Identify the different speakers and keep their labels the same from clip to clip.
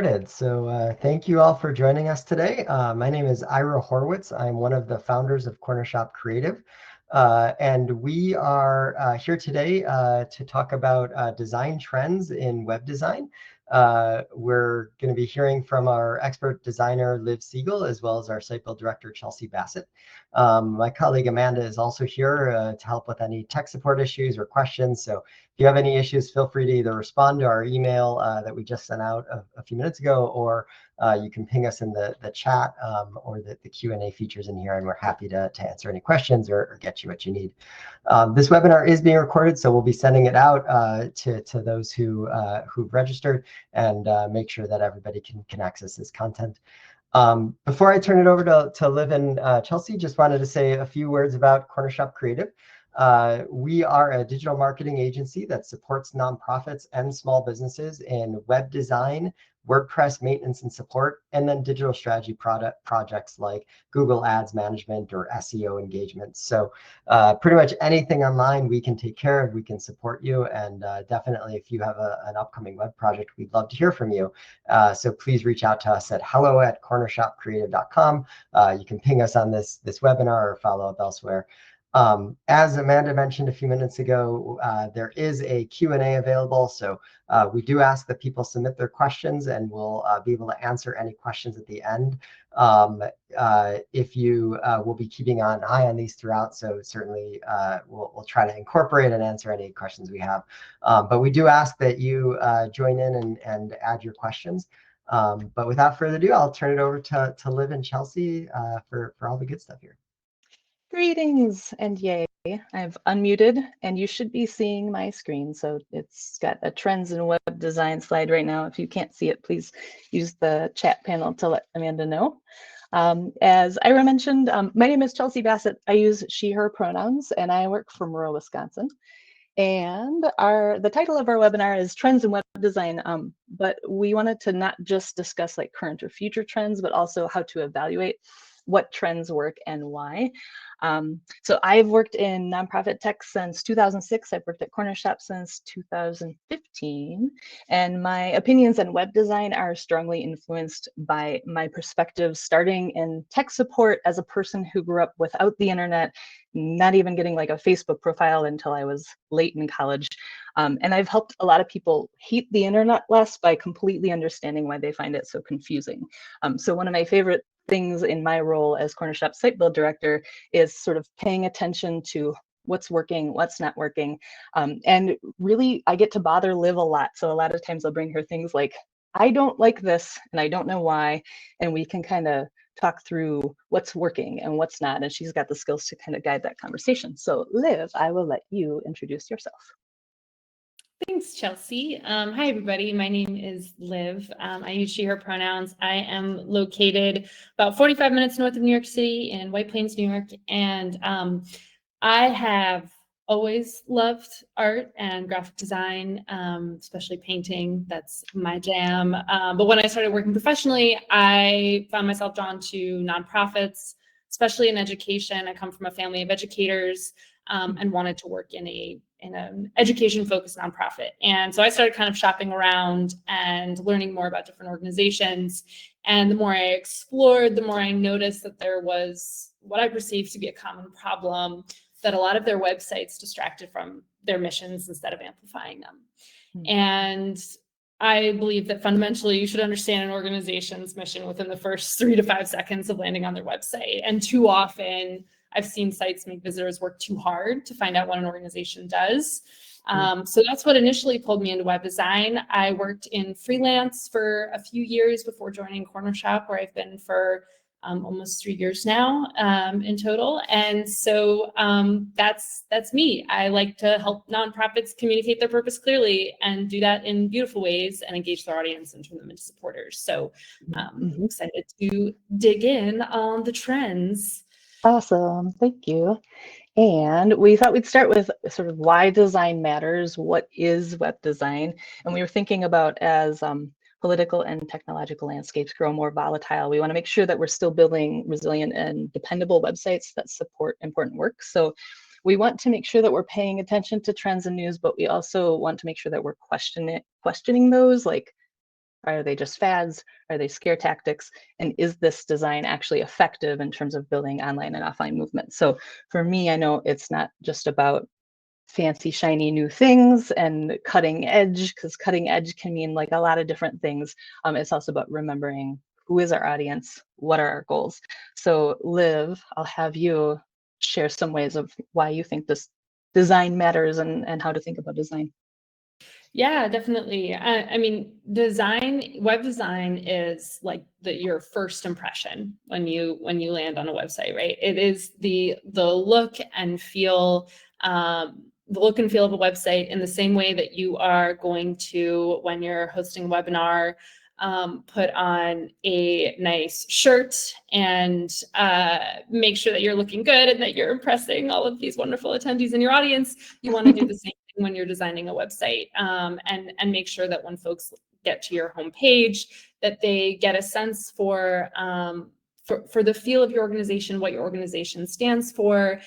Speaker 1: Thank you all for joining us today. My name is Ira Horwitz. I'm one of the founders of Corner Shop Creative. And we are here today to talk about design trends in web design. We're going to be hearing from our expert designer, Liv Siegel, as well as our site build director, Chelsea Bassett. My colleague Amanda is also here to help with any tech support issues or questions. So if you have any issues, feel free to either respond to our email that we just sent out a few minutes ago, or you can ping us in the chat or the Q&A features in here, and we're happy to answer any questions or get you what you need. This webinar is being recorded, so we'll be sending it out to those who've registered, and make sure that everybody can access this content. Before I turn it over to Liv and Chelsea, just wanted to say a few words about Corner Shop Creative. We are a digital marketing agency that supports nonprofits and small businesses in web design, WordPress maintenance and support, and then digital strategy projects like Google Ads management or SEO engagement. So pretty much anything online we can take care of, we can support you. And definitely if you have an upcoming web project, we'd love to hear from you. So please reach out to us at hello@cornershopcreative.com. You can ping us on this webinar or follow up elsewhere. As Amanda mentioned a few minutes ago, there is a Q&A available. So we do ask that people submit their questions, and we'll be able to answer any questions at the end. If you will be keeping an eye on these throughout, so certainly we'll try to incorporate and answer any questions we have. But we do ask that you join in and add your questions. But without further ado, I'll turn it over to Liv and Chelsea for all the good stuff here.
Speaker 2: Greetings and yay. I've unmuted and you should be seeing my screen. So it's got a trends in web design slide right now. If you can't see it, please use the chat panel to let Amanda know. As Ira mentioned, my name is Chelsea Bassett. I use she, her pronouns, and I work for Murrow, Wisconsin. And the title of our webinar is Trends in Web Design, but we wanted to not just discuss like current or future trends, but also how to evaluate what trends work and why. So I've worked in nonprofit tech since 2006. I've worked at Corner Shop since 2015. And my opinions on web design are strongly influenced by my perspective starting in tech support as a person who grew up without the internet, not even getting like a Facebook profile until I was late in college. And I've helped a lot of people hate the internet less by completely understanding why they find it so confusing. So one of my favorite things in my role as Corner Shop site build director is sort of paying attention to what's working, what's not working. And really, I get to bother Liv a lot. So a lot of times I'll bring her things like, I don't like this and I don't know why. And we can kind of talk through what's working and what's not. And she's got the skills to kind of guide that conversation. So Liv, I will let you introduce yourself.
Speaker 3: Thanks, Chelsea. Hi, everybody. My name is Liv. I use she, her pronouns. I am located about 45 minutes north of New York City in White Plains, New York. And I have always loved art and graphic design, especially painting. That's my jam. But when I started working professionally, I found myself drawn to nonprofits, especially in education. I come from a family of educators and wanted to work in an education-focused nonprofit. And so I started kind of shopping around and learning more about different organizations. And the more I explored, the more I noticed that there was what I perceived to be a common problem, that a lot of their websites distracted from their missions instead of amplifying them. And I believe that fundamentally you should understand an organization's mission within the first 3 to 5 seconds of landing on their website. And too often, I've seen sites make visitors work too hard to find out what an organization does. So that's what initially pulled me into web design. I worked in freelance for a few years before joining Corner Shop, where I've been for almost 3 years now in total. And so that's me. I like to help nonprofits communicate their purpose clearly and do that in beautiful ways and engage their audience and turn them into supporters. So I'm excited to dig in on the trends.
Speaker 2: Awesome, thank you. And we thought we'd start with sort of why design matters, what is web design? And we were thinking about as political and technological landscapes grow more volatile, we want to make sure that we're still building resilient and dependable websites that support important work. So we want to make sure that we're paying attention to trends and news, but we also want to make sure that we're questioning those, like, Are they just fads? Are they scare tactics? And is this design actually effective in terms of building online and offline movement? So for me, I know it's not just about fancy, shiny new things and cutting edge, because cutting edge can mean like a lot of different things. It's also about remembering who is our audience, what are our goals. So Liv, I'll have you share some ways of why you think this design matters and how to think about design.
Speaker 3: Yeah, definitely. I mean, web design is like your first impression when you land on a website, right? It is the look and feel, the look and feel of a website in the same way that you are going to, when you're hosting a webinar, put on a nice shirt and make sure that you're looking good and that you're impressing all of these wonderful attendees in your audience. You want to do the same thing when you're designing a website, and make sure that when folks get to your homepage, that they get a sense for the feel of your organization, what your organization stands for,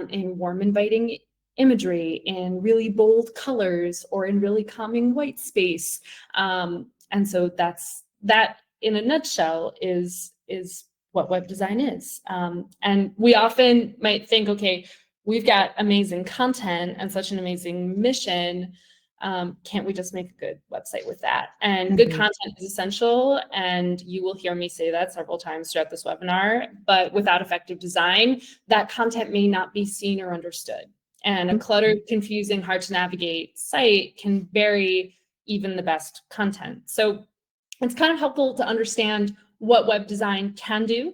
Speaker 3: in warm, inviting imagery, in really bold colors, or in really calming white space. And so that in a nutshell is what web design is. And we often might think, okay, we've got amazing content and such an amazing mission. Can't we just make a good website with that? And good content is essential. And you will hear me say that several times throughout this webinar, but without effective design, that content may not be seen or understood. And a cluttered, confusing, hard to navigate site can bury even the best content. So it's kind of helpful to understand what web design can do,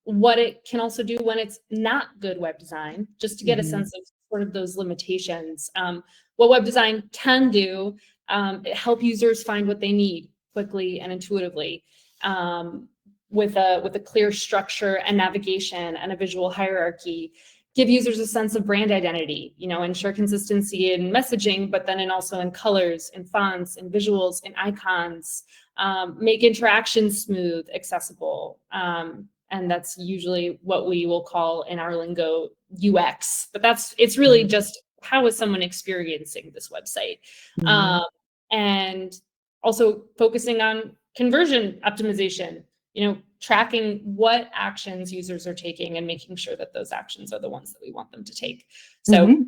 Speaker 3: what it can also do when it's not good web design, just to get a sense of sort of those limitations. What web design can do, help users find what they need quickly and intuitively, with a clear structure and navigation and a visual hierarchy. Give users a sense of brand identity, ensure consistency in messaging, but then also in colors, in fonts, in visuals, in icons, make interactions smooth, accessible. And that's usually what we will call in our lingo UX, but it's really just how is someone experiencing this website? And also focusing on conversion optimization, tracking what actions users are taking and making sure that those actions are the ones that we want them to take. So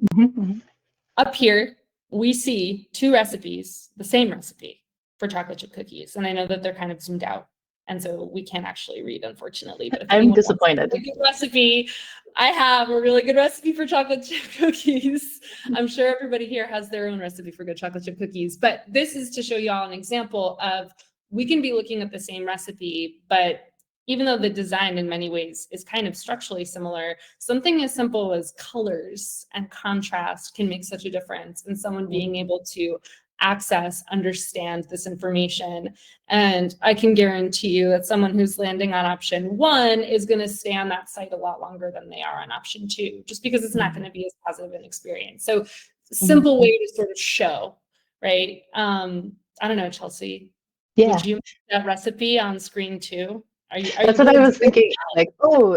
Speaker 3: up here, we see two recipes, the same recipe for chocolate chip cookies. And I know that they're kind of zoomed out, and so we can't actually read, unfortunately. But if
Speaker 2: I'm disappointed.
Speaker 3: a good recipe, I have a really good recipe for chocolate chip cookies. I'm sure everybody here has their own recipe for good chocolate chip cookies, but this is to show you all an example of, we can be looking at the same recipe, but even though the design in many ways is kind of structurally similar, something as simple as colors and contrast can make such a difference in someone being able to access, understand this information. And I can guarantee you that someone who's landing on option 1 is going to stay on that site a lot longer than they are on option 2, just because it's not going to be as positive an experience. So simple way to sort of show, right? I don't know, Chelsea.
Speaker 2: Yeah.
Speaker 3: Would you make that recipe on screen too?
Speaker 2: That's what I was thinking. Like, oh,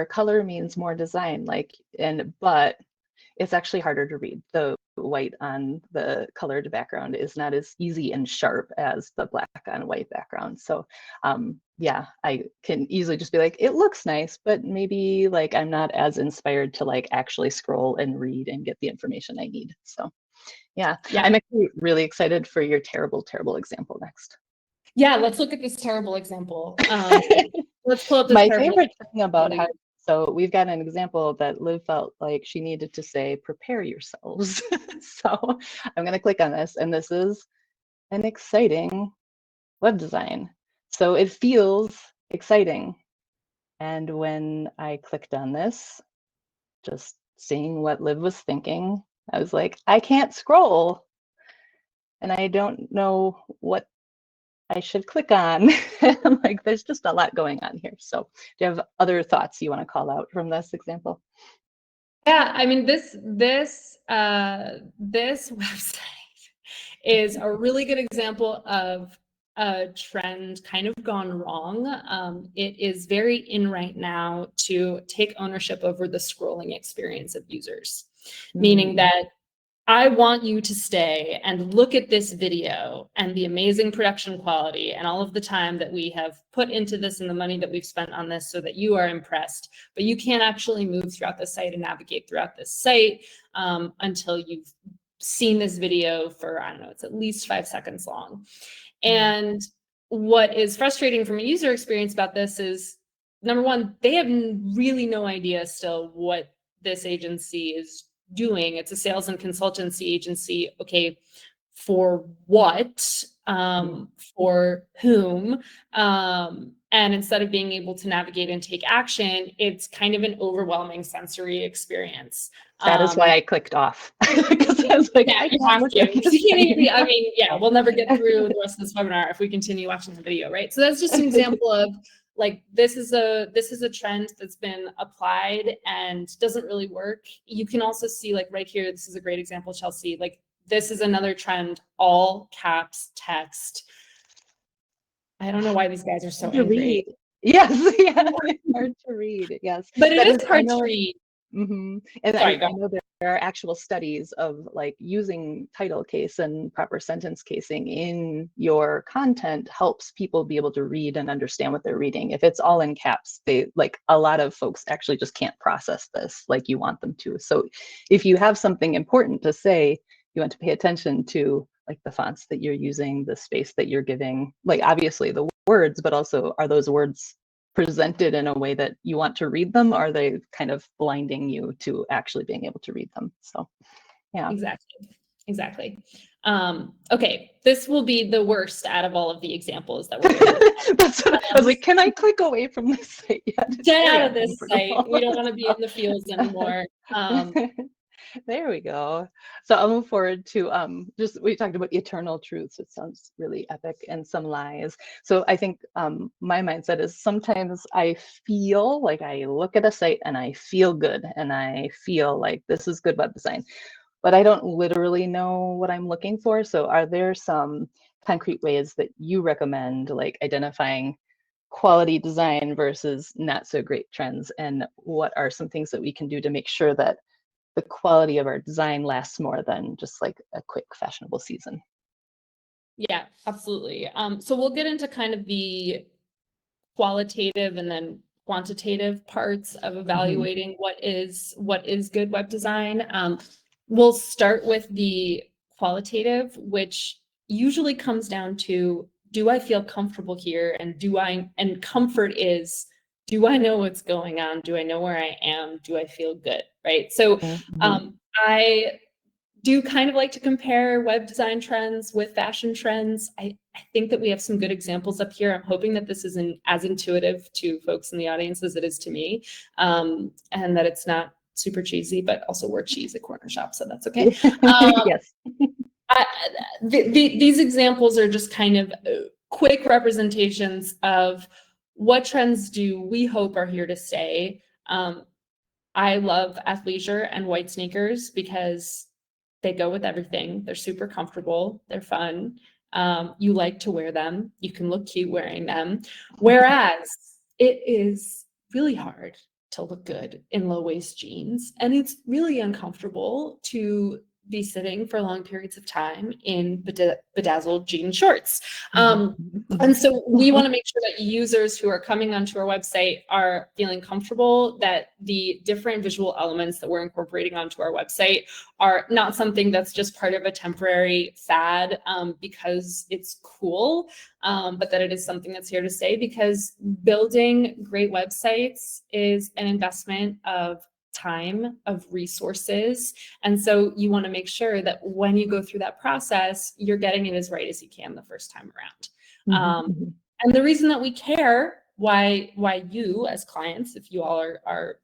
Speaker 2: color means more design. But it's actually harder to read. The white on the colored background is not as easy and sharp as the black on white background. So yeah, I can easily just be like, it looks nice, but maybe like I'm not as inspired to like actually scroll and read and get the information I need. So yeah. I'm actually really excited for your terrible example next.
Speaker 3: Yeah, let's look at this terrible example. Let's pull up this
Speaker 2: My
Speaker 3: terrible
Speaker 2: favorite thing about how, so we've got an example that Liv felt like she needed to say, prepare yourselves. So I'm going to click on this, and this is an exciting web design. So it feels exciting. And when I clicked on this, just seeing what Liv was thinking, I was like, I can't scroll. And I don't know what I should click on. Like, there's just a lot going on here. So do you have other thoughts you want to call out from this example?
Speaker 3: Yeah, I mean, this website is a really good example of a trend kind of gone wrong. It is very in right now to take ownership over the scrolling experience of users, meaning that I want you to stay and look at this video and the amazing production quality and all of the time that we have put into this and the money that we've spent on this so that you are impressed. But you can't actually move throughout the site and navigate throughout this site until you've seen this video for, I don't know, it's at least 5 seconds long. And what is frustrating from a user experience about this is, number one, they have really no idea still what this agency is doing. It's a sales and consultancy agency. Okay, for what? For whom? And instead of being able to navigate and take action, it's kind of an overwhelming sensory experience.
Speaker 2: That is why I clicked off, because I was like,
Speaker 3: yeah, you have to. I mean, yeah, we'll never get through the rest of this webinar if we continue watching the video, right? So that's just an example of, like, this is a trend that's been applied and doesn't really work. You can also see, like, right here, this is a great example, Chelsea. Like, this is another trend, all caps text. I don't know why these guys are so angry.
Speaker 2: Yes, yeah, it's hard to read. Yes,
Speaker 3: but it is hard to read.
Speaker 2: Mm-hmm. And I know there are actual studies of, like, using title case and proper sentence casing in your content helps people be able to read and understand what they're reading. If it's all in caps, like, a lot of folks actually just can't process this like you want them to. So if you have something important to say, you want to pay attention to, like, the fonts that you're using, the space that you're giving, like, obviously the words, but also, are those words presented in a way that you want to read them? Or are they kind of blinding you to actually being able to read them? So, yeah.
Speaker 3: Exactly. Okay, this will be the worst out of all of the examples that we're
Speaker 2: That's what I was like, can I click away from this site?
Speaker 3: Get out of this site. We don't want to be in the fields anymore.
Speaker 2: There we go. So I'll move forward to we talked about eternal truths. It sounds really epic, and some lies. So I think my mindset is, sometimes I feel like I look at a site and I feel good and I feel like this is good web design, but I don't literally know what I'm looking for. So are there some concrete ways that you recommend, like, identifying quality design versus not so great trends? And what are some things that we can do to make sure that the quality of our design lasts more than just, like, a quick fashionable season?
Speaker 3: Yeah, absolutely. So we'll get into kind of the qualitative and then quantitative parts of evaluating what is good web design. We'll start with the qualitative, which usually comes down to, do I feel comfortable here? And comfort is, do I know what's going on? Do I know where I am? Do I feel good? Right. So I do kind of like to compare web design trends with fashion trends. I think that we have some good examples up here. I'm hoping that this isn't as intuitive to folks in the audience as it is to me, and that it's not super cheesy, but also we're cheese at Corner Shop, so that's okay.
Speaker 2: Yes.
Speaker 3: These examples are just kind of quick representations of what trends do we hope are here to stay. I love athleisure and white sneakers because they go with everything. They're super comfortable. They're fun. You like to wear them. You can look cute wearing them. Whereas it is really hard to look good in low-waist jeans. And it's really uncomfortable to be sitting for long periods of time in bedazzled jean shorts. And so we want to make sure that users who are coming onto our website are feeling comfortable, that the different visual elements that we're incorporating onto our website are not something that's just part of a temporary fad because it's cool, but that it is something that's here to stay, because building great websites is an investment of time, of resources. And so you want to make sure that when you go through that process, you're getting it as right as you can the first time around. And the reason that we care why you as clients, if you all are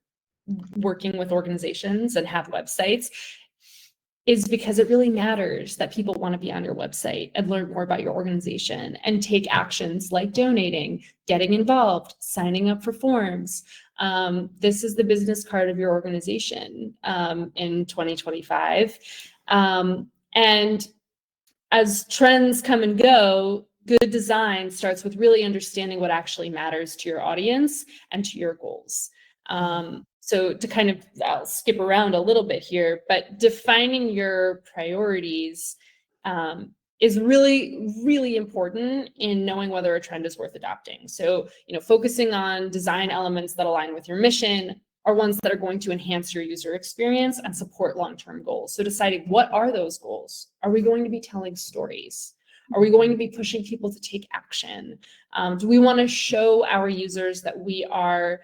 Speaker 3: working with organizations and have websites, is because it really matters that people want to be on your website and learn more about your organization and take actions like donating, getting involved, signing up for forms. This is the business card of your organization in 2025. And as trends come and go, good design starts with really understanding what actually matters to your audience and to your goals. So to kind of, I'll skip around a little bit here, but defining your priorities is really, really important in knowing whether a trend is worth adopting. So, focusing on design elements that align with your mission are ones that are going to enhance your user experience and support long-term goals. So deciding, what are those goals? Are we going to be telling stories? Are we going to be pushing people to take action? Do we want to show our users that we are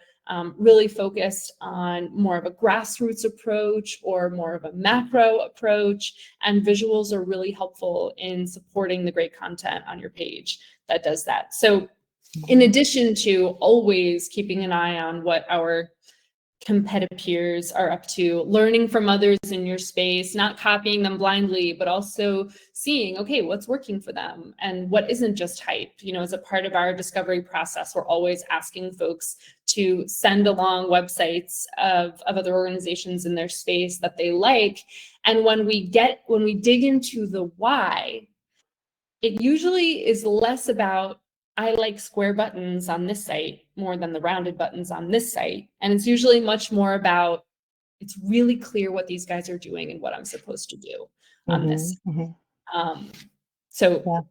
Speaker 3: really focused on more of a grassroots approach or more of a macro approach? And visuals are really helpful in supporting the great content on your page that does that. So in addition to always keeping an eye on what our competitive peers are up to, learning from others in your space, not copying them blindly, but also seeing, okay, what's working for them and what isn't just hype. As a part of our discovery process, we're always asking folks to send along websites of other organizations in their space that they like. And when we dig into the why, it usually is less about, I like square buttons on this site more than the rounded buttons on this site. And it's usually much more about, it's really clear what these guys are doing and what I'm supposed to do on this. So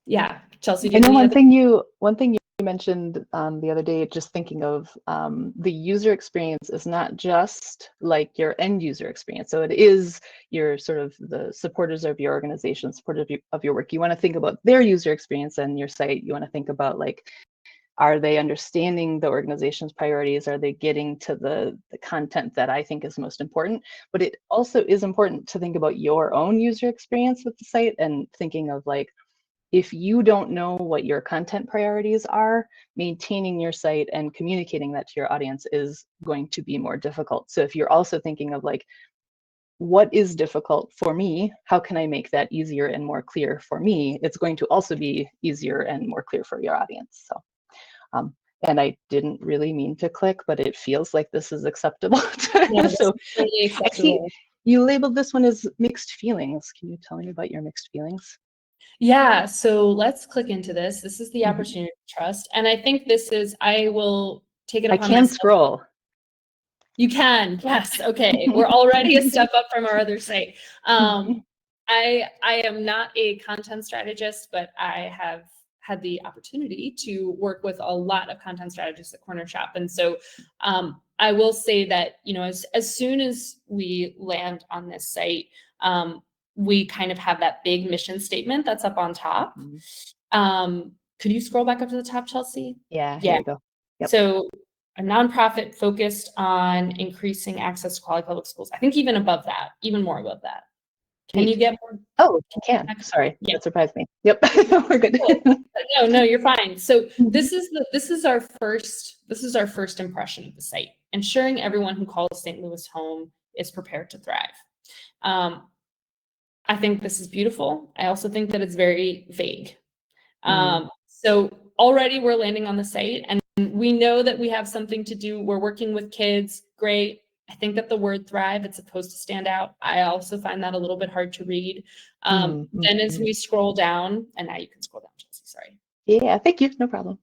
Speaker 3: yeah, Chelsea.
Speaker 2: I know one thing you mentioned the other day, just thinking of the user experience is not just like your end user experience. So it is your sort of the supporters of your organization, supporters of your work. You want to think about their user experience and your site. You want to think about, like, are they understanding the organization's priorities? Are they getting to the content that I think is most important? But it also is important to think about your own user experience with the site and thinking of, like, if you don't know what your content priorities are, maintaining your site and communicating that to your audience is going to be more difficult. So if you're also thinking of, like, what is difficult for me, how can I make that easier and more clear for me? It's going to also be easier and more clear for your audience. So, and I didn't really mean to click, but it feels like this is acceptable.
Speaker 3: Yeah,
Speaker 2: so
Speaker 3: totally
Speaker 2: I see you labeled this one as mixed feelings. Can you tell me about your mixed feelings?
Speaker 3: Yeah, so let's click into this. This is the opportunity to trust. And I think this is, I will take it upon myself.
Speaker 2: I can scroll.
Speaker 3: You can, yes. Okay, we're already a step up from our other site. I am not a content strategist, but I have had the opportunity to work with a lot of content strategists at Corner Shop. And so I will say that, as soon as we land on this site, we kind of have that big mission statement that's up on top. Could you scroll back up to the top, Chelsea?
Speaker 2: Yeah, here we go. Yep.
Speaker 3: So a nonprofit focused on increasing access to quality public schools. I think even above that, even more above that. Can you get more?
Speaker 2: Oh, you can. Sorry, that surprised me. Yep, we're good.
Speaker 3: No, you're fine. So this is our first impression of the site, ensuring everyone who calls St. Louis home is prepared to thrive. I think this is beautiful. I also think that it's very vague. So already we're landing on the site and we know that we have something to do. We're working with kids. Great. I think that the word thrive, it's supposed to stand out. I also find that a little bit hard to read. Then as we scroll down, and now you can scroll down, Chelsea, sorry.
Speaker 2: Yeah, thank you. No problem.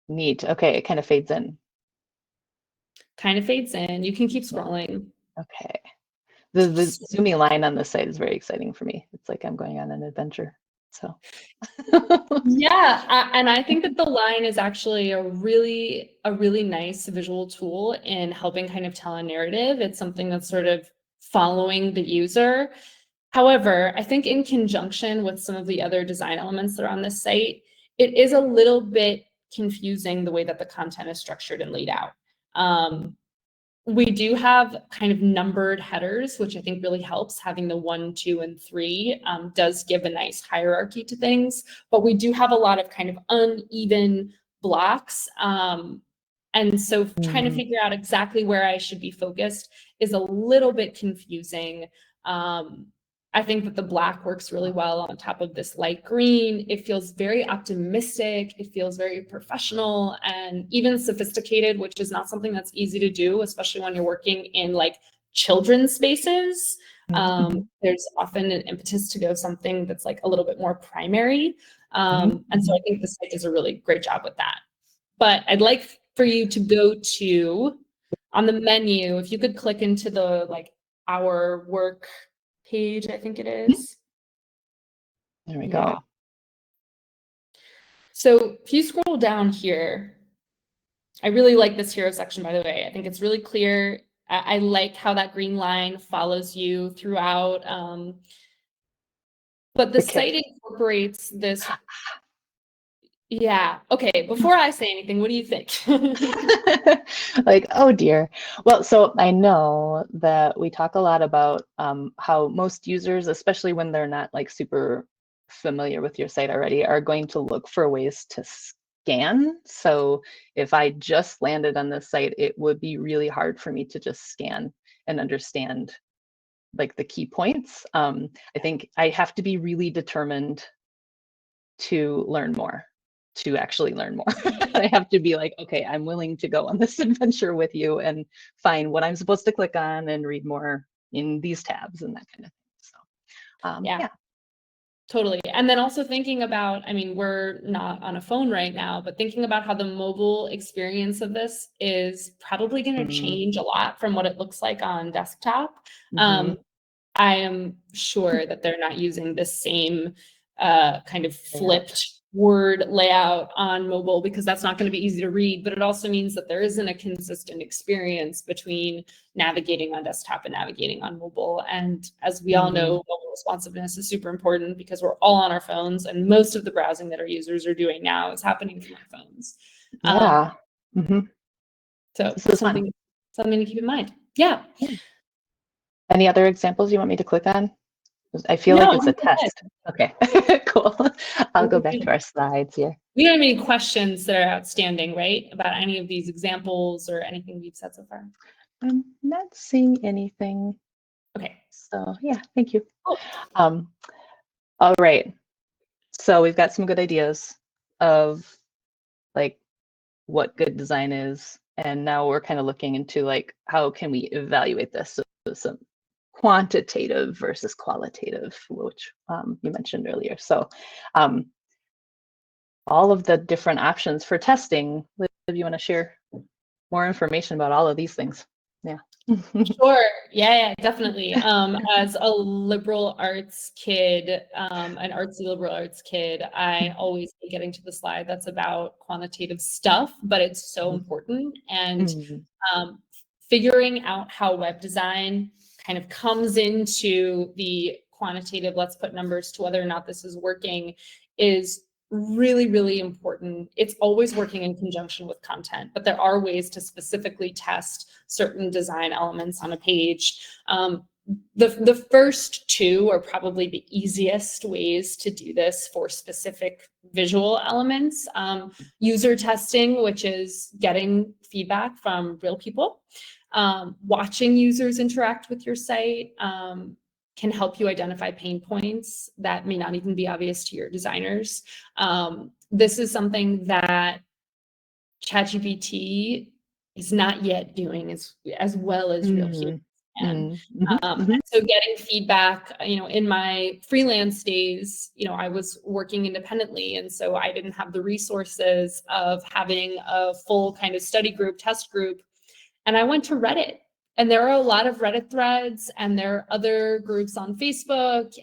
Speaker 2: Neat. Okay, it kind of fades in.
Speaker 3: Kind of fades in. You can keep scrolling.
Speaker 2: Okay. The zooming line on this site is very exciting for me. It's like I'm going on an adventure. So
Speaker 3: yeah, and I think that the line is actually a really nice visual tool in helping kind of tell a narrative. It's something that's sort of following the user. However, I think in conjunction with some of the other design elements that are on this site, it is a little bit confusing the way that the content is structured and laid out. We do have kind of numbered headers, which I think really helps. Having the 1, 2, and 3 does give a nice hierarchy to things, but we do have a lot of kind of uneven blocks. And so trying to figure out exactly where I should be focused is a little bit confusing. I think that the black works really well on top of this light green. It feels very optimistic. It feels very professional and even sophisticated, which is not something that's easy to do, especially when you're working in like children's spaces. There's often an impetus to go something that's like a little bit more primary. And so I think the site does a really great job with that. But I'd like for you to go to on the menu, if you could click into the like our work page, I think it is.
Speaker 2: There we
Speaker 3: Yeah.
Speaker 2: go.
Speaker 3: So if you scroll down here, I really like this hero section, by the way. I think it's really clear. I like how that green line follows you throughout. But the site incorporates this. Yeah. Okay. Before I say anything, what do you think?
Speaker 2: Like, oh dear. Well, so I know that we talk a lot about how most users, especially when they're not like super familiar with your site already, are going to look for ways to scan. So if I just landed on this site, it would be really hard for me to just scan and understand like the key points. I think I have to be really determined to learn more, to actually learn more. I have to be like, okay, I'm willing to go on this adventure with you and find what I'm supposed to click on and read more in these tabs and that kind of thing. So
Speaker 3: yeah. Totally. And then also thinking about, I mean, we're not on a phone right now, but thinking about how the mobile experience of this is probably going to change a lot from what it looks like on desktop. I am sure that they're not using the same kind of flipped word layout on mobile, because that's not going to be easy to read, but it also means that there isn't a consistent experience between navigating on desktop and navigating on mobile. And as we all know, mobile responsiveness is super important because we're all on our phones, and most of the browsing that our users are doing now is happening from our phones.
Speaker 2: Yeah.
Speaker 3: So something to keep in mind. Yeah.
Speaker 2: Any other examples you want me to click on? I feel like it's a test. Okay, cool. I'll go back to our slides here.
Speaker 3: We don't have any questions that are outstanding, right? About any of these examples or anything we've said so far?
Speaker 2: I'm not seeing anything.
Speaker 3: Okay.
Speaker 2: So yeah, thank you.
Speaker 3: Cool.
Speaker 2: All right. So we've got some good ideas of like what good design is. And now we're kind of looking into like, how can we evaluate this? So some quantitative versus qualitative, which you mentioned earlier. So all of the different options for testing, Liv, you want to share more information about all of these things? Yeah.
Speaker 3: Sure. Yeah, definitely. As a liberal arts kid, an artsy liberal arts kid, I always hate getting to the slide that's about quantitative stuff, but it's so important. And figuring out how web design kind of comes into the quantitative, let's put numbers to whether or not this is working, is really, really important. It's always working in conjunction with content, but there are ways to specifically test certain design elements on a page. The first two are probably the easiest ways to do this for specific visual elements. User testing, which is getting feedback from real people. Watching users interact with your site can help you identify pain points that may not even be obvious to your designers. This is something that ChatGPT is not yet doing as well as real humans can. So getting feedback, in my freelance days, I was working independently, and so I didn't have the resources of having a full kind of study group, test group, and I went to Reddit. And there are a lot of Reddit threads, and there are other groups on Facebook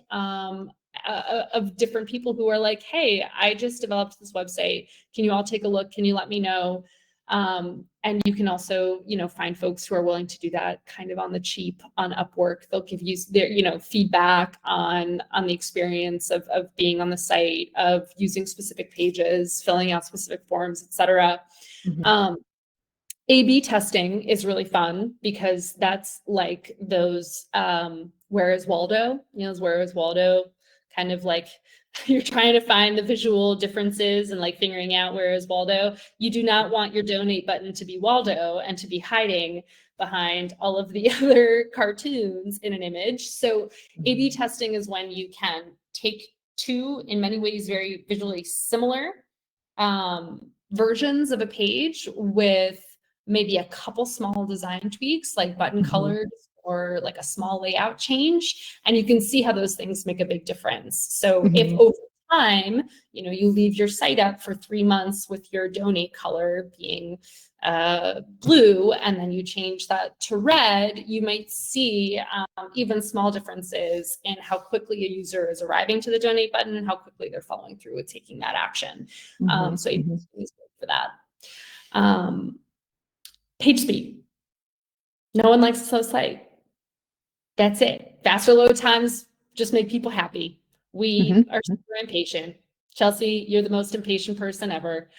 Speaker 3: of different people who are like, hey, I just developed this website. Can you all take a look? Can you let me know? And you can also, find folks who are willing to do that kind of on the cheap on Upwork. They'll give you their, feedback on the experience of being on the site, of using specific pages, filling out specific forms, etc. A/B testing is really fun because that's like those Where is Waldo? Those Where is Waldo kind of like you're trying to find the visual differences and like figuring out where is Waldo. You do not want your donate button to be Waldo and to be hiding behind all of the other cartoons in an image. So A/B testing is when you can take two, in many ways, very visually similar versions of a page with maybe a couple small design tweaks like button colors or like a small layout change. And you can see how those things make a big difference. So if over time, you leave your site up for 3 months with your donate color being blue, and then you change that to red, you might see even small differences in how quickly a user is arriving to the donate button and how quickly they're following through with taking that action. So it's for that. Page speed. No one likes a slow site. That's it. Faster load times just make people happy. We are super impatient. Chelsea, you're the most impatient person ever.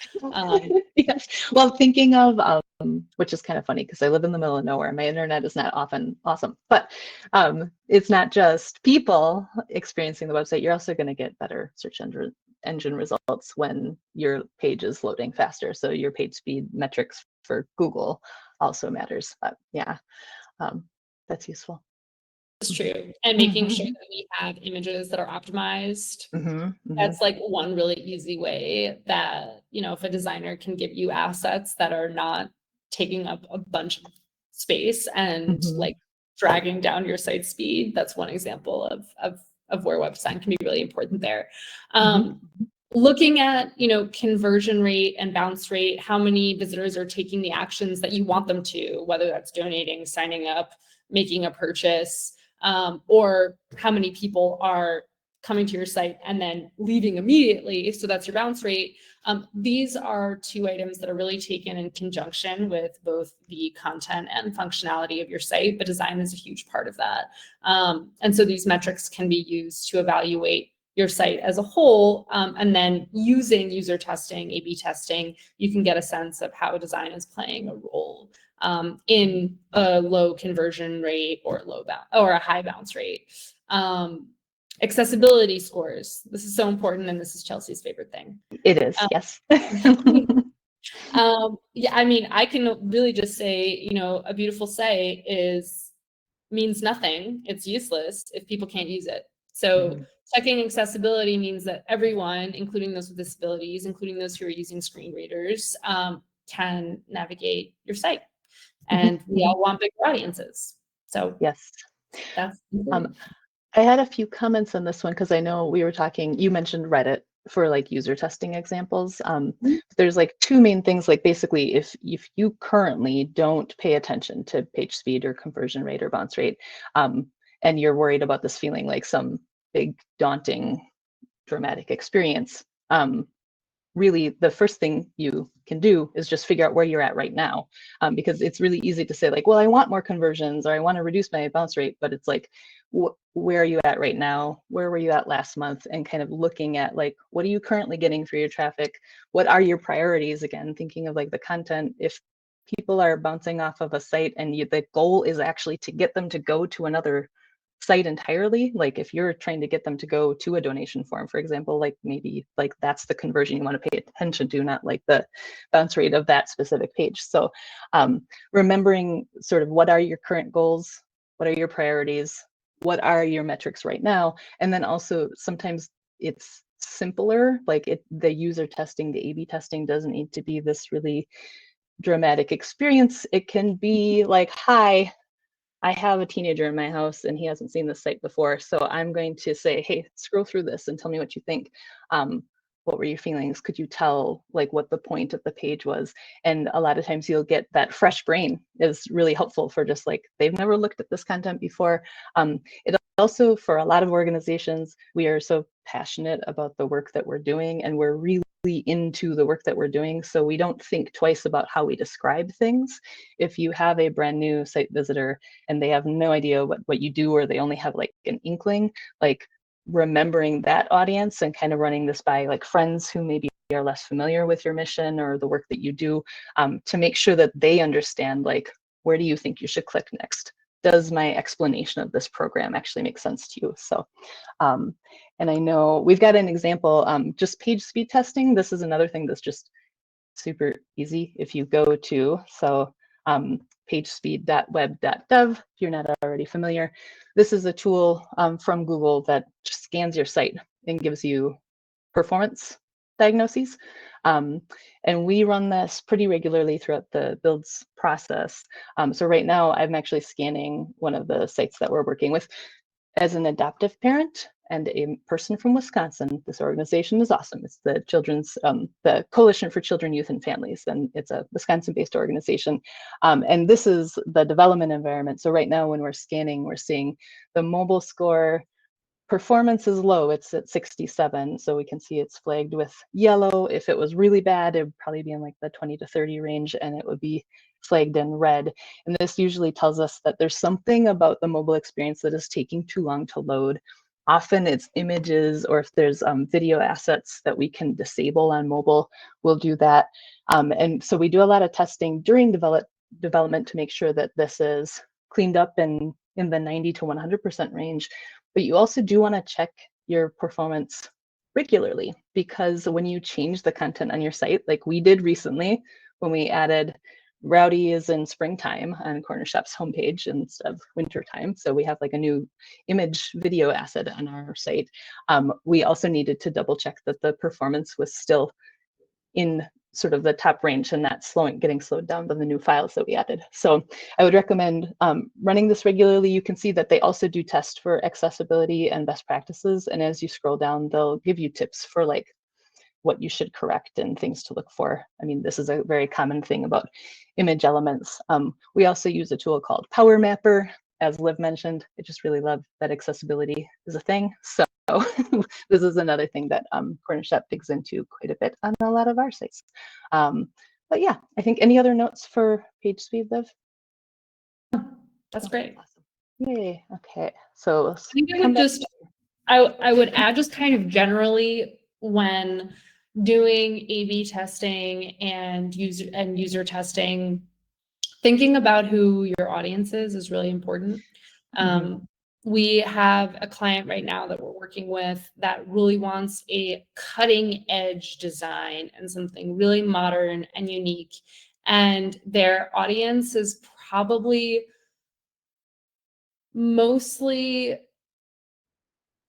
Speaker 2: Yes. Well, thinking of, which is kind of funny because I live in the middle of nowhere. My internet is not often awesome, but it's not just people experiencing the website. You're also going to get better search engine results when your page is loading faster. So your page speed metrics for Google also matters. But yeah, that's useful.
Speaker 3: It's true. And making sure that we have images that are optimized. That's like one really easy way that, if a designer can give you assets that are not taking up a bunch of space and like dragging down your site speed, that's one example of where web design can be really important there. Looking at, conversion rate and bounce rate, how many visitors are taking the actions that you want them to, whether that's donating, signing up, making a purchase, or how many people are coming to your site and then leaving immediately. So that's your bounce rate. These are two items that are really taken in conjunction with both the content and functionality of your site, but design is a huge part of that. And so these metrics can be used to evaluate your site as a whole, and then using user testing, A/B testing, you can get a sense of how design is playing a role in a low conversion rate or a high bounce rate. Accessibility scores. This is so important, and this is Chelsea's favorite thing.
Speaker 2: It is, yes.
Speaker 3: Yeah, I mean, I can really just say, a beautiful site means nothing. It's useless if people can't use it. So checking accessibility means that everyone, including those with disabilities, including those who are using screen readers, can navigate your site. And we all want bigger audiences. So
Speaker 2: yes,
Speaker 3: that's
Speaker 2: I had a few comments on this one because I know we were talking, you mentioned Reddit for like user testing examples. There's like two main things, like basically if you currently don't pay attention to page speed or conversion rate or bounce rate, and you're worried about this feeling like some big daunting dramatic experience, really the first thing you can do is just figure out where you're at right now, because it's really easy to say like, well, I want more conversions or I want to reduce my bounce rate, but it's like, where are you at right now? Where were you at last month? And kind of looking at like, what are you currently getting for your traffic? What are your priorities? Again, thinking of like the content. If people are bouncing off of a site and the goal is actually to get them to go to another site entirely, like if you're trying to get them to go to a donation form, for example, like maybe like that's the conversion you want to pay attention to, not like the bounce rate of that specific page. So remembering sort of what are your current goals, what are your priorities, what are your metrics right now, and then also sometimes it's simpler, like the user testing, the A/B testing doesn't need to be this really dramatic experience. It can be like, hi, I have a teenager in my house and he hasn't seen this site before. So I'm going to say, hey, scroll through this and tell me what you think. What were your feelings? Could you tell like what the point of the page was? And a lot of times you'll get that fresh brain is really helpful for just like, they've never looked at this content before. It also, for a lot of organizations, we are so passionate about the work that we're doing and we're really into the work that we're doing. So we don't think twice about how we describe things. If you have a brand new site visitor and they have no idea what you do, or they only have like an inkling, like remembering that audience and kind of running this by like friends who maybe are less familiar with your mission or the work that you do, to make sure that they understand like, where do you think you should click next? Does my explanation of this program actually make sense to you? So, and I know we've got an example, just page speed testing. This is another thing that's just super easy if you go to, so pagespeed.web.dev, if you're not already familiar. This is a tool from Google that just scans your site and gives you performance diagnoses. And we run this pretty regularly throughout the builds process. So right now I'm actually scanning one of the sites that we're working with as an adoptive parent. and a person from Wisconsin. This organization is awesome. It's the the Coalition for Children, Youth, and Families, and it's a Wisconsin-based organization. And this is the development environment. So right now when we're scanning, we're seeing the mobile score performance is low. It's at 67. So we can see it's flagged with yellow. If it was really bad, it would probably be in like the 20 to 30 range, and it would be flagged in red. And this usually tells us that there's something about the mobile experience that is taking too long to load. Often it's images, or if there's video assets that we can disable on mobile, we'll do that. And so we do a lot of testing during development to make sure that this is cleaned up and in the 90 to 100% range. But you also do want to check your performance regularly, because when you change the content on your site, like we did recently when we added Rowdy is in springtime on Cornershop's homepage instead of wintertime. So we have like a new image video asset on our site. We also needed to double check that the performance was still in sort of the top range and not getting slowed down by the new files that we added. So I would recommend running this regularly. You can see that they also do test for accessibility and best practices. And as you scroll down, they'll give you tips for like what you should correct and things to look for. I mean, this is a very common thing about image elements. We also use a tool called Power Mapper. As Liv mentioned, I just really love that accessibility is a thing. So this is another thing that Cornershop digs into quite a bit on a lot of our sites. But yeah, I think any other notes for page speed, Liv?
Speaker 3: That's great.
Speaker 2: Awesome. Yay. Okay. So
Speaker 3: I think I would add just kind of generally when doing A/B testing and user testing, thinking about who your audience is really important. We have a client right now that we're working with that really wants a cutting edge design and something really modern and unique. And their audience is probably mostly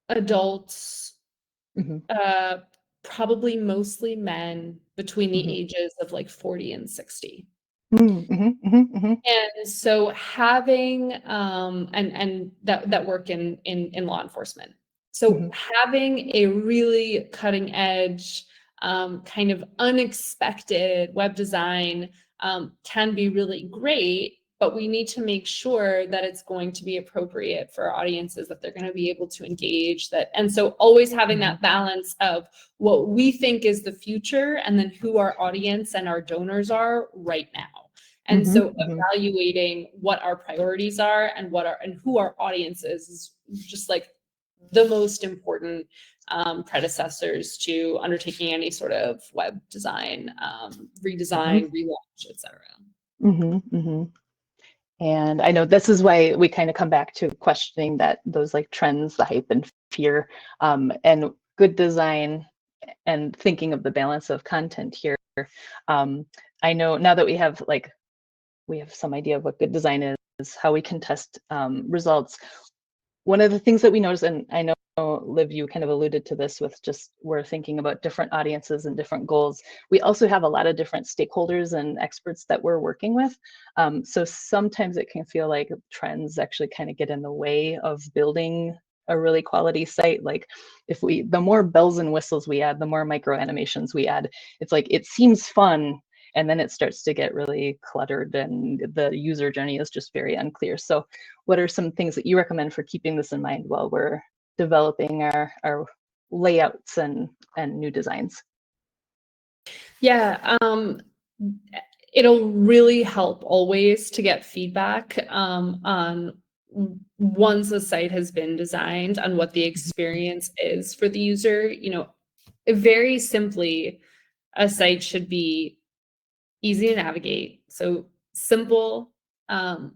Speaker 3: adults, probably mostly men between the ages of like 40 and 60. And so having and that work in law enforcement. So having a really cutting edge, kind of unexpected web design can be really great, but we need to make sure that it's going to be appropriate for our audiences, that they're going to be able to engage that. And so always having that balance of what we think is the future and then who our audience and our donors are right now. And so evaluating what our priorities are and who our audience is just like the most important predecessors to undertaking any sort of web design, redesign, relaunch, etc.
Speaker 2: And I know this is why we kind of come back to questioning those like trends, the hype and fear, and good design and thinking of the balance of content here. I know now that we have some idea of what good design is, how we can test results. One of the things that we notice, and I know Liv, you kind of alluded to this with just we're thinking about different audiences and different goals. We also have a lot of different stakeholders and experts that we're working with. So sometimes it can feel like trends actually kind of get in the way of building a really quality site. Like the more bells and whistles we add, the more micro animations we add, it's like, it seems fun, and then it starts to get really cluttered and the user journey is just very unclear. So what are some things that you recommend for keeping this in mind while we're developing our layouts and new designs?
Speaker 3: Yeah, it'll really help always to get feedback on once a site has been designed on what the experience is for the user. Very simply, a site should be easy to navigate. So simple. I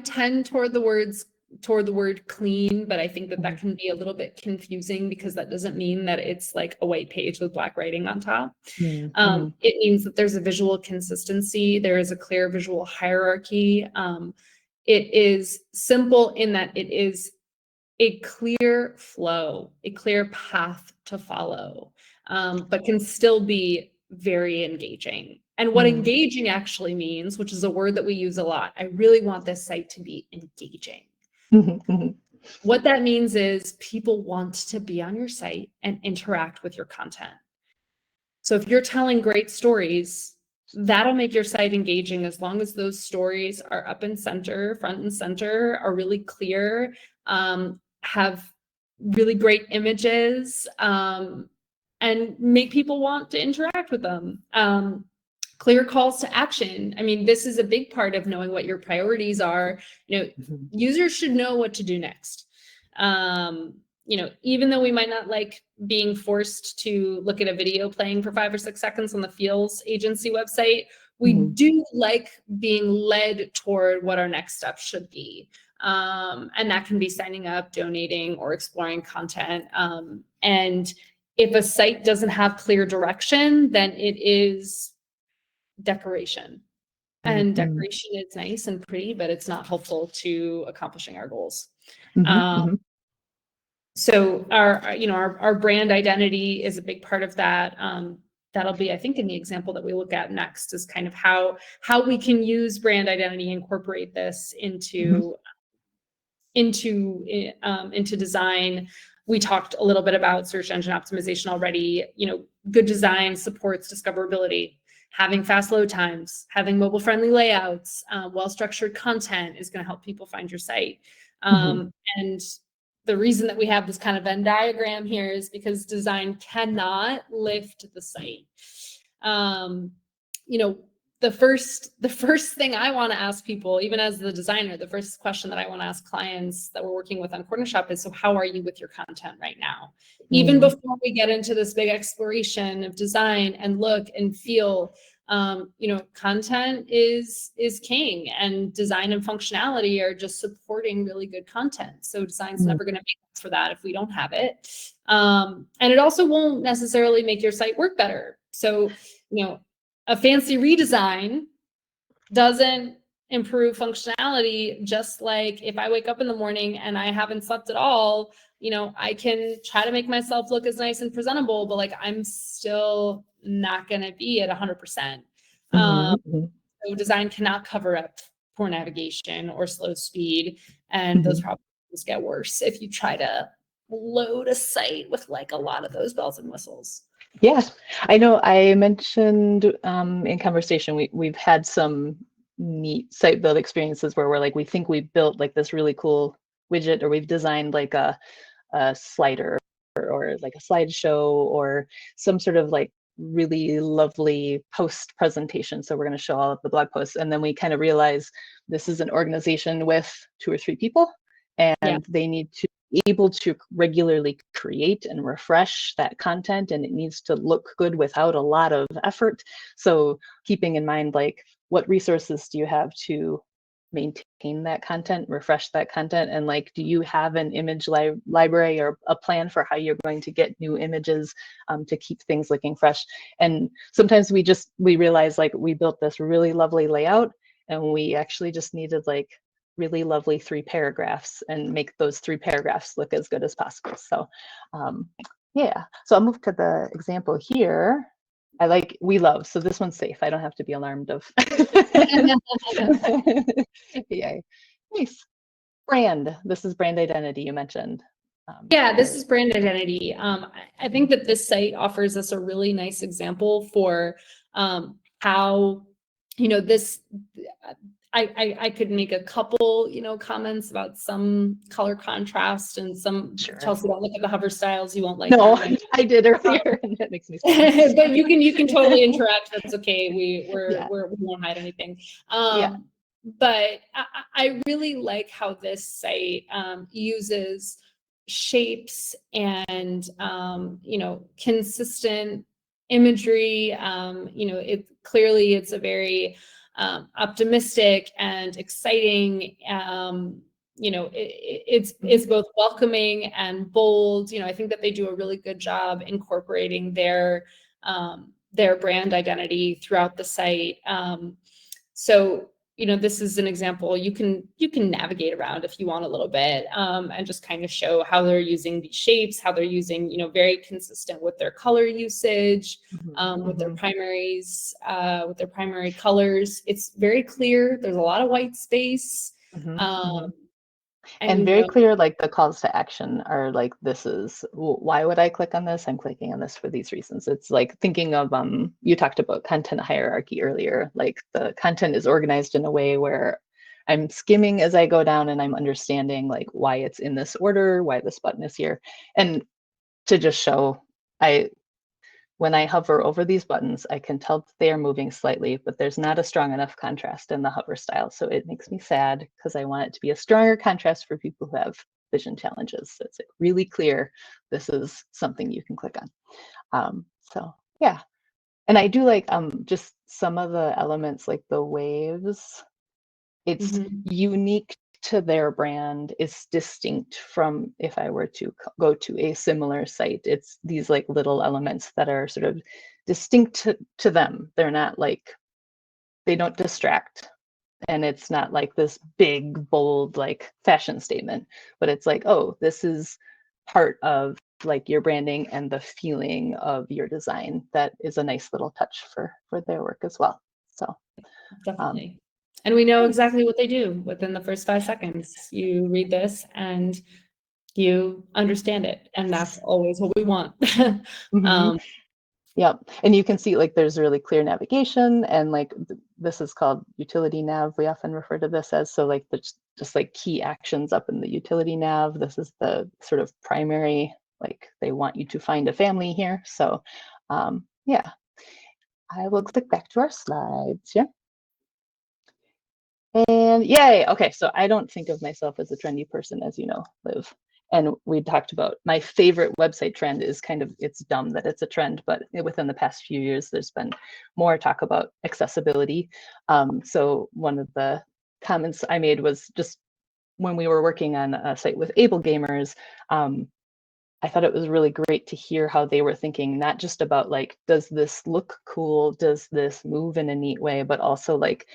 Speaker 3: tend toward the word clean, but I think that can be a little bit confusing because that doesn't mean that it's like a white page with black writing on top. It means that there's a visual consistency. There is a clear visual hierarchy. It is simple in that it is a clear flow, a clear path to follow, but can still be very engaging. And what engaging actually means, which is a word that we use a lot, I really want this site to be engaging. What that means is people want to be on your site and interact with your content. So if you're telling great stories, that'll make your site engaging as long as those stories are up and center, front and center, are really clear, have really great images, and make people want to interact with them. Clear calls to action. I mean, this is a big part of knowing what your priorities are. Users should know what to do next. Even though we might not like being forced to look at a video playing for 5 or 6 seconds on the Feels agency website, we do like being led toward what our next step should be. And that can be signing up, donating, or exploring content. And if a site doesn't have clear direction, then it is decoration. And decoration is nice and pretty, but it's not helpful to accomplishing our goals. So our brand identity is a big part of that. That'll be, I think, in the example that we look at next, is kind of how we can use brand identity, incorporate this into design. We talked a little bit about search engine optimization already. Good design supports discoverability. Having fast load times, having mobile-friendly layouts, well-structured content is going to help people find your site. And the reason that we have this kind of Venn diagram here is because design cannot lift the site. The first thing I want to ask people, even as the designer, the first question that I want to ask clients that we're working with on Corner Shop is, so how are you with your content right now? Even before we get into this big exploration of design and look and feel, content is king, and design and functionality are just supporting really good content. So design's never going to make up for that if we don't have it. And it also won't necessarily make your site work better. So, a fancy redesign doesn't improve functionality. Just like if I wake up in the morning and I haven't slept at all, I can try to make myself look as nice and presentable, but I'm still not going to be at 100%. So design cannot cover up poor navigation or slow speed, and those problems get worse if you try to load a site with a lot of those bells and whistles.
Speaker 2: Yes, I know. I mentioned in conversation, we've had some neat site build experiences where we think we built this really cool widget, or we've designed a slider or a slideshow or some sort of really lovely post presentation. So we're going to show all of the blog posts, and then we kind of realize this is an organization with 2 or 3 people, and they need to be able to regularly create and refresh that content, and it needs to look good without a lot of effort. So keeping in mind, what resources do you have to maintain that content, refresh that content, and do you have an image library or a plan for how you're going to get new images to keep things looking fresh? And sometimes we realize we built this really lovely layout, and we actually just needed really lovely 3 paragraphs and make those 3 paragraphs look as good as possible. So so I'll move to the example here. We love, so this one's safe. I don't have to be alarmed of. Yay. Nice. Brand. This is brand identity you mentioned.
Speaker 3: This is brand identity. I think that this site offers us a really nice example for how, this, I could make a couple, comments about some color contrast and some.
Speaker 2: Sure.
Speaker 3: Chelsea, don't look at the hover styles. You won't like.
Speaker 2: No, I did earlier, and that makes me sad.
Speaker 3: But you can totally interact. That's okay. We won't hide anything. But I really like how this site uses shapes and consistent imagery. It's a very optimistic and exciting. It's both welcoming and bold. I think that they do a really good job incorporating their brand identity throughout the site. So this is an example. You can navigate around if you want a little bit, and just kind of show how they're using these shapes, how they're using, very consistent with their color usage, with their primaries, with their primary colors. It's very clear. There's a lot of white space.
Speaker 2: And very clear, like the calls to action are like, this is, why would I click on this? I'm clicking on this for these reasons. It's like thinking of, you talked about content hierarchy earlier, like the content is organized in a way where I'm skimming as I go down and I'm understanding like why it's in this order, why this button is here. And to just show, when I hover over these buttons, I can tell that they are moving slightly, but there's not a strong enough contrast in the hover style. So it makes me sad because I want it to be a stronger contrast for people who have vision challenges. So it's like really clear, this is something you can click on. So yeah. And I do like just some of the elements, like the waves. It's unique to their brand, is distinct from if I were to go to a similar site. It's these like little elements that are sort of distinct to them. They're not like, they don't distract. And it's not like this big, bold, like fashion statement, but it's like, oh, this is part of like your branding and the feeling of your design. That is a nice little touch for their work as well. So
Speaker 3: definitely. And we know exactly what they do within the first 5 seconds. You read this and you understand it. And that's always what we want.
Speaker 2: Yep. And you can see like there's really clear navigation, and like this is called utility nav. We often refer to this as, so like there's just like key actions up in the utility nav. This is the sort of primary, like they want you to find a family here. So yeah, I will click back to our slides. Yeah. And yay, okay, so I don't think of myself as a trendy person, as you know, Liv. And we talked about my favorite website trend is kind of, it's dumb that it's a trend, but within the past few years, there's been more talk about accessibility. So one of the comments I made was just when we were working on a site with Able Gamers, I thought it was really great to hear how they were thinking, not just about like, does this look cool? Does this move in a neat way? But also like,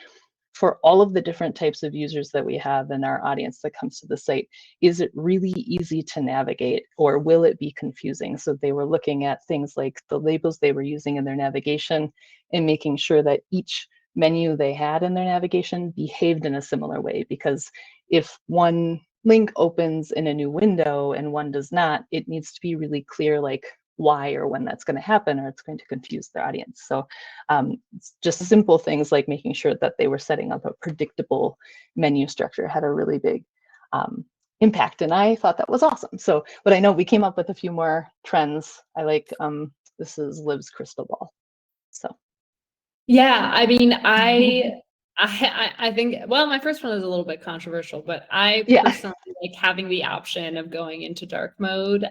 Speaker 2: for all of the different types of users that we have in our audience that comes to the site, is it really easy to navigate, or will it be confusing? So they were looking at things like the labels they were using in their navigation and making sure that each menu they had in their navigation behaved in a similar way. Because if one link opens in a new window and one does not, it needs to be really clear, like why or when that's going to happen, or it's going to confuse their audience. So it's just simple things like making sure that they were setting up a predictable menu structure had a really big impact. And I thought that was awesome. So, but I know we came up with a few more trends. I like, this is Liv's crystal ball. So.
Speaker 3: Yeah, I mean, I think, well, my first one is a little bit controversial, but I personally like having the option of going into dark mode.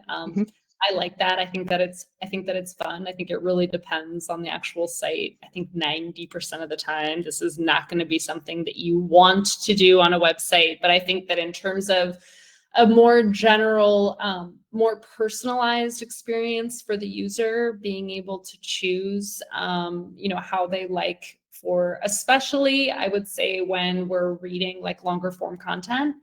Speaker 3: I like that. I think that it's fun. I think it really depends on the actual site. I think 90% of the time, this is not going to be something that you want to do on a website. But I think that in terms of a more general, more personalized experience for the user, being able to choose, how they like, for especially, I would say, when we're reading like longer form content,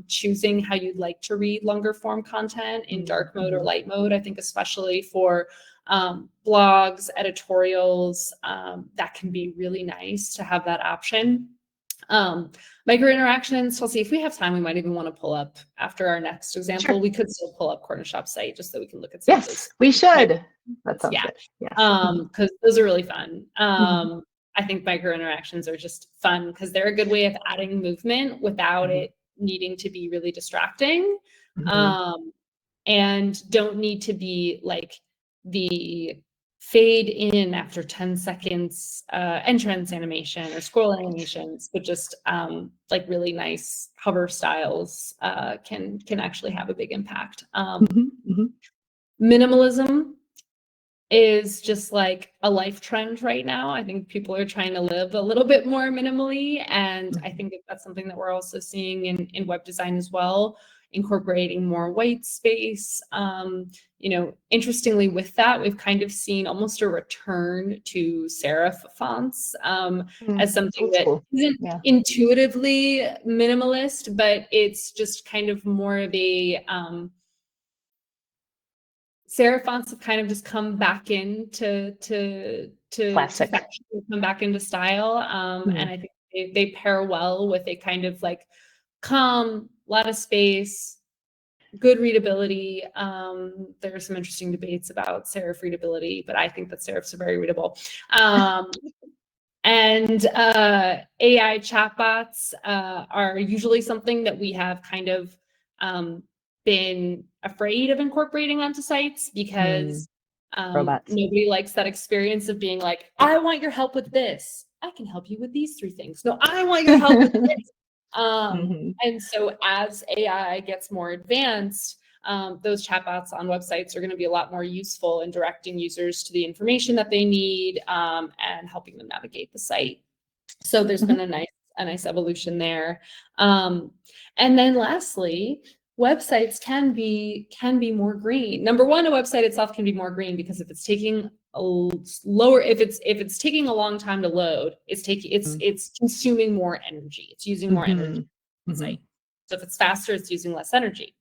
Speaker 3: choosing how you'd like to read longer form content in dark mode or light mode. I think especially for blogs, editorials, that can be really nice to have that option. Micro interactions, we'll see if we have time. We might even want to pull up after our next example. Sure. We could still pull up Corner Shop site just so we can look at some of those.
Speaker 2: We should. That sounds good.
Speaker 3: Yeah. Because those are really fun. I think micro interactions are just fun because they're a good way of adding movement without it needing to be really distracting. And don't need to be like the fade in after 10 seconds entrance animation or scroll animations, but just like really nice hover styles can actually have a big impact. Minimalism is just like a life trend right now. I think people are trying to live a little bit more minimally, and I think that's something that we're also seeing in web design as well, incorporating more white space. Interestingly with that, we've kind of seen almost a return to serif fonts as something that isn't intuitively minimalist, but it's just kind of more of a serif fonts have kind of just come back into
Speaker 2: classic,
Speaker 3: come back into style, and I think they pair well with a kind of like calm, lot of space, good readability. There are some interesting debates about serif readability, but I think that serifs are very readable. And AI chatbots are usually something that we have kind of been afraid of incorporating onto sites because
Speaker 2: Robots.
Speaker 3: nobody likes that experience of being like, I want your help with this. I can help you with these 3 things. No, I want your help with this. And so as AI gets more advanced, those chatbots on websites are going to be a lot more useful in directing users to the information that they need and helping them navigate the site. So there's been a nice evolution there. And then lastly, websites can be more green. Number one, a website itself can be more green because if it's taking if it's taking a long time to load, it's consuming more energy. It's using more energy on the site. So if it's faster, it's using less energy.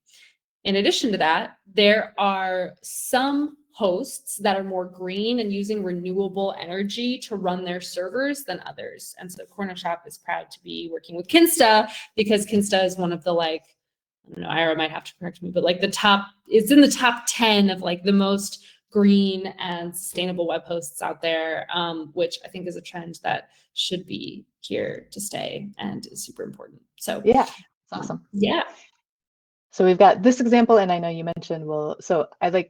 Speaker 3: In addition to that, there are some hosts that are more green and using renewable energy to run their servers than others. And so Corner Shop is proud to be working with Kinsta because Kinsta is one of the I don't know, Ira might have to correct me, but it's in the top 10 of the most green and sustainable web hosts out there, which I think is a trend that should be here to stay and is super important. So
Speaker 2: yeah, it's awesome.
Speaker 3: Yeah.
Speaker 2: So we've got this example, and I know you mentioned, so I the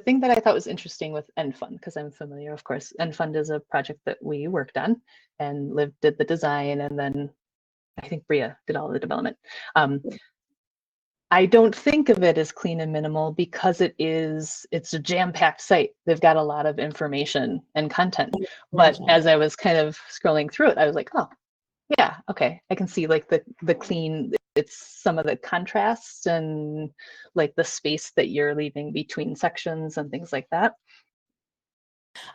Speaker 2: thing that I thought was interesting with Enfund, because I'm familiar, of course, Enfund is a project that we worked on, and Liv did the design, and then I think Bria did all the development. I don't think of it as clean and minimal because it's a jam-packed site. They've got a lot of information and content. But as I was kind of scrolling through it, I was like, oh, yeah, okay. I can see the clean, it's some of the contrasts and the space that you're leaving between sections and things like that.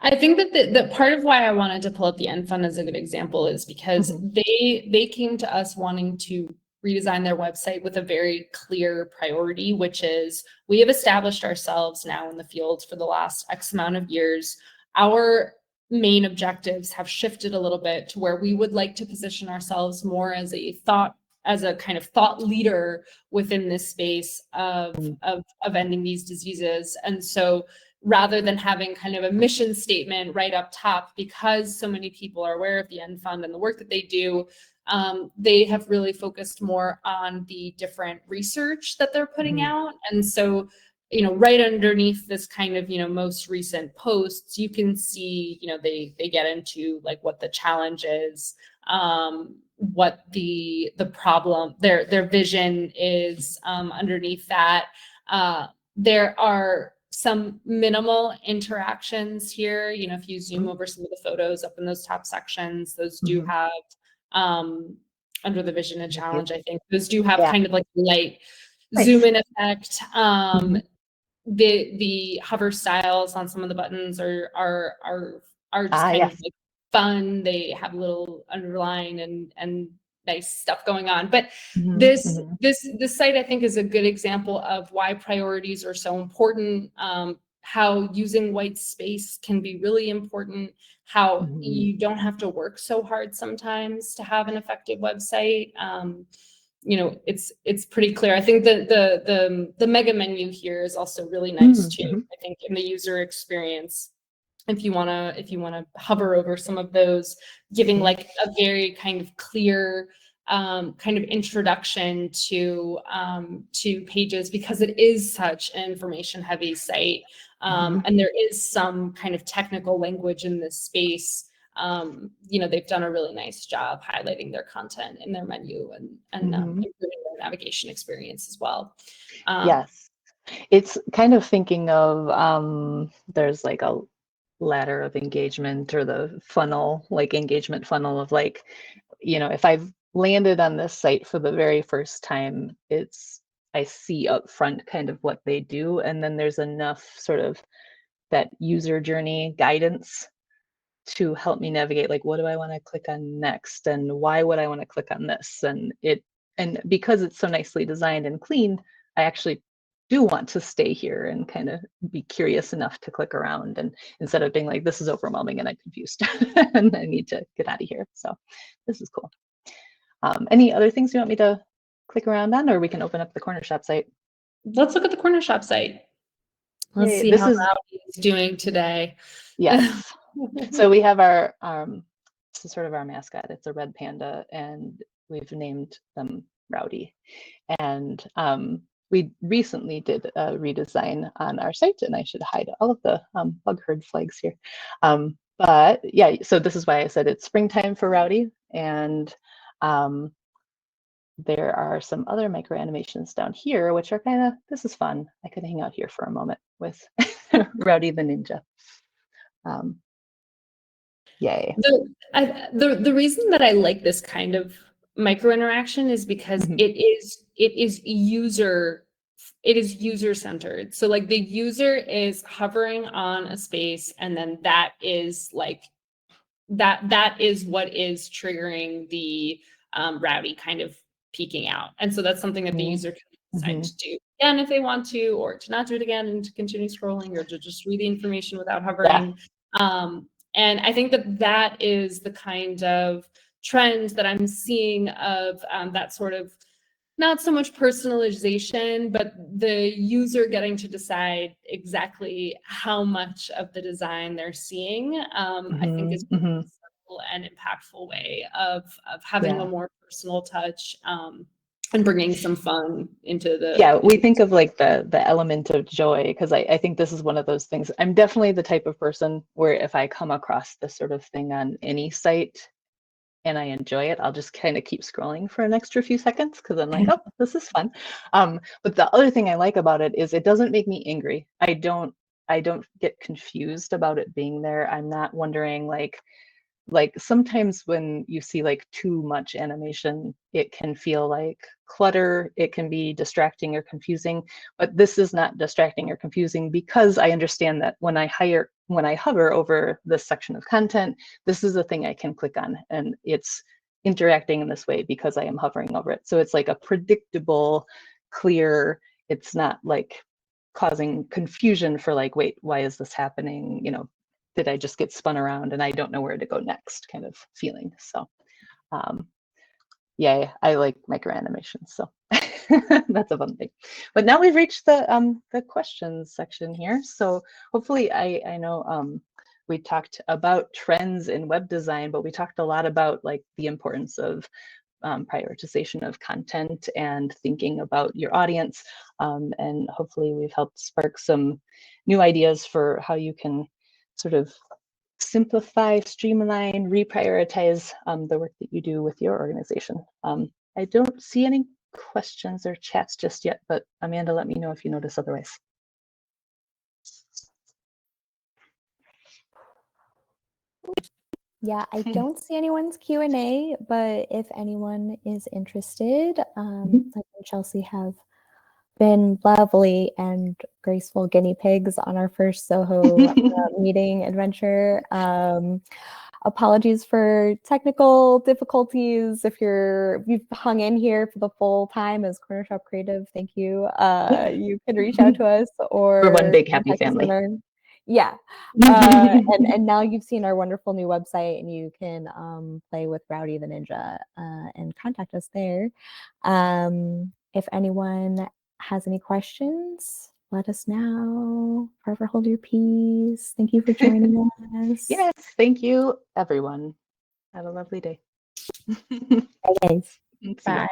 Speaker 3: I think that the part of why I wanted to pull up the Enfund as a good example is because they came to us wanting to redesign their website with a very clear priority, which is we have established ourselves now in the field for the last X amount of years. Our main objectives have shifted a little bit to where we would like to position ourselves more as a kind of thought leader within this space of ending these diseases. And so rather than having kind of a mission statement right up top, because so many people are aware of the Enfund and the work that they do, they have really focused more on the different research that they're putting out. And so, right underneath this kind of, most recent posts, you can see, they get into what the challenge is, what the problem, their vision is underneath that. There are some minimal interactions here. If you zoom over some of the photos up in those top sections, those do have under the vision and challenge, I think those do have kind of light zoom in effect. The hover styles on some of the buttons are just kind of fun. They have a little underline and nice stuff going on. But this site, I think, is a good example of why priorities are so important, how using white space can be really important, how you don't have to work so hard sometimes to have an effective website. It's pretty clear. I think the mega menu here is also really nice too. I think in the user experience, if you wanna hover over some of those, giving a very kind of clear kind of introduction to pages, because it is such an information heavy site, and there is some kind of technical language in this space. They've done a really nice job highlighting their content in their menu and improving their navigation experience as well.
Speaker 2: Yes, it's kind of thinking of there's a ladder of engagement, or the funnel, engagement funnel of if I've landed on this site for the very first time, I see up front kind of what they do, and then there's enough sort of that user journey guidance to help me navigate, what do I want to click on next, and why would I want to click on this, and because it's so nicely designed and clean, I actually do want to stay here and kind of be curious enough to click around, and instead of being this is overwhelming and I'm confused and I need to get out of here. So this is cool. Any other things you want me to click around on, or we can open up the Corner Shop site.
Speaker 3: Let's look at the Corner Shop site. Let's
Speaker 2: Yay,
Speaker 3: see
Speaker 2: this
Speaker 3: how
Speaker 2: is-
Speaker 3: Rowdy is doing today.
Speaker 2: Yes. So we have our, this is sort of our mascot. It's a red panda, and we've named them Rowdy. And we recently did a redesign on our site, and I should hide all of the bug herd flags here. But yeah, so this is why I said it's springtime for Rowdy. And there are some other micro animations down here, which are kind of, this is fun. I could hang out here for a moment with Rowdy the Ninja. Yay.
Speaker 3: The reason that I like this kind of micro interaction is because
Speaker 2: Mhm.
Speaker 3: it is user centered. So like the user is hovering on a space, and then that is like that is what is triggering the Rowdy kind of peeking out. And so that's something that the user can decide to do again if they want to, or to not do it again and to continue scrolling, or to just read the information without hovering. And I think that that is the kind of trend that I'm seeing of that sort of, not so much personalization, but the user getting to decide exactly how much of the design they're seeing. I think is a simple and impactful way of having a more personal touch and bringing some fun into the.
Speaker 2: Yeah, we think of like the element of joy, because I think this is one of those things. I'm definitely the type of person where if I come across this sort of thing on any site and I enjoy it, I'll just kind of keep scrolling for an extra few seconds, because I'm like, oh, this is fun. But the other thing I like about it is it doesn't make me angry. I don't get confused about it being there. I'm not wondering like sometimes when you see like too much animation, it can feel like clutter. It can be distracting or confusing, but this is not distracting or confusing, because I understand that when I hover over this section of content, this is a thing I can click on, and it's interacting in this way because I am hovering over it. So it's like a predictable, clear, it's not like causing confusion for like, wait, why is this happening? You know, did I just get spun around and I don't know where to go next kind of feeling. So yeah, I like micro animations, so that's a fun thing. But now we've reached the questions section here. So hopefully I know we talked about trends in web design, but we talked a lot about like the importance of prioritization of content and thinking about your audience. And hopefully we've helped spark some new ideas for how you can sort of simplify, streamline, reprioritize the work that you do with your organization. I don't see any questions or chats just yet, but Amanda, let me know if you notice otherwise.
Speaker 4: Yeah, I don't see anyone's Q&A, but if anyone is interested, like and Chelsea have been lovely and graceful guinea pigs on our first Soho meeting adventure. Apologies for technical difficulties. If you've hung in here for the full time as Corner Shop Creative, thank you. You can reach out to us, or
Speaker 2: we're one big happy family.
Speaker 4: Yeah. And now you've seen our wonderful new website, and you can play with Rowdy the Ninja and contact us there. If anyone has any questions, let us know. Forever hold your peace. Thank you for joining us.
Speaker 2: Yes, thank you, everyone. Have a lovely day.
Speaker 4: Bye, guys.
Speaker 2: Bye.